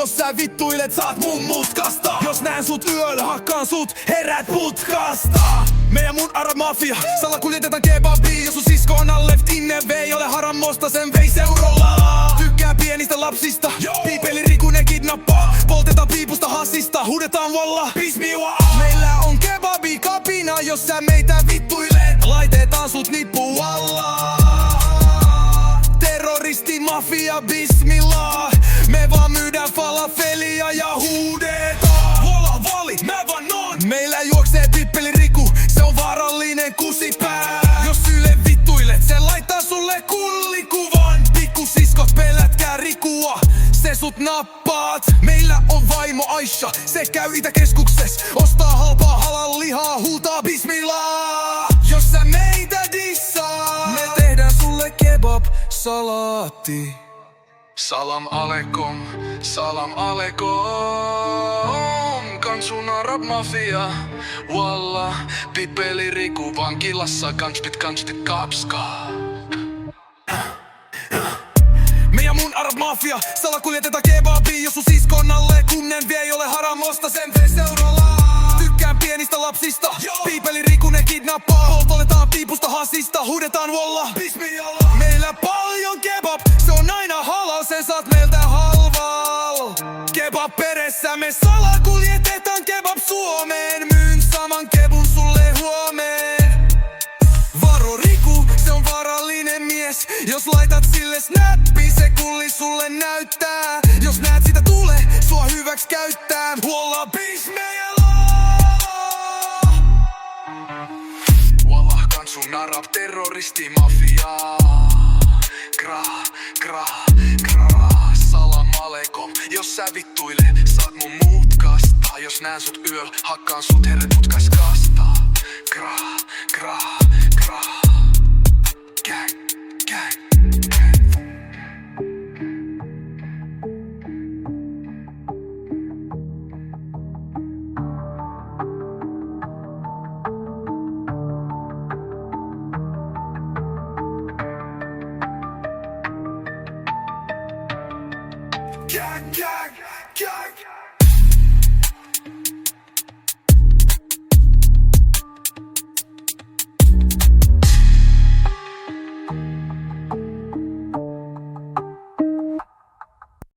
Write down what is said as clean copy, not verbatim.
Jos sä vittuilet, saat mun mutkasta. Jos näen sut yöllä, hakkaan sut, herät putkasta. Meidän mun Arab Mafia, salakuljetetaan kebabia. Jos sun sisko on left inne, vei ole harammosta, sen vei seurolla. Tykkää pienistä lapsista, piipeli Riku ne kidnappaa. Poltetaan piipusta hassista, huudetaan walla, meillä on kebabi kapina, jos sä meitä vittuilet. Laitetaan sut nippu alla. Terroristi, mafia, bismillah. Me vaan myydään falafelia ja huudetaan Vola vali, mä vaan on. Meillä juoksee pippeli Riku, se on vaarallinen kusipää. Jos Yle vittuilet, se laittaa sulle kullikuvan. Pikkusiskot, pelätkää Rikua, se sut nappaat. Meillä on vaimo Aisha, se käy Itäkeskuksessa. Ostaa halpaa halal lihaa, huutaa bismillah. Jos sä meitä dissaa, me tehdään sulle kebab salaatti. Salam aleikum, salam aleikum. Kansun Arab Mafia, walla. Pippeli Riku vankilassa, kanspit kapskaa. Meidän mun Arab Mafia, salakuljetetaan kebabia. Jos sun siskon alle kunnen vie, ei ole haramosta, sen vee seurolla. Tykkään pienistä lapsista, piipeli Riku ne kidnappaa. Poltetaan piipusta hassista, huudetaan walla, bismillah. Meillä paljon kebab, se on aina halal, sen saat meiltä halval. Kebab peressä, me salakuljetetaan kebab Suomeen. Myyn saman kebun sulle huomeen. Varo Riku, se on vaarallinen mies. Jos laitat sille snappi, se kulli sulle näyttää. Jos näet sitä tule, sua hyväks käyttää. Walla bismillah. Walla kansun Arab terroristi mafia. Salam aleikum. Jos sä vittuile, saat mun mutkasta. Jos näen sut yöllä, hakkaan sut herret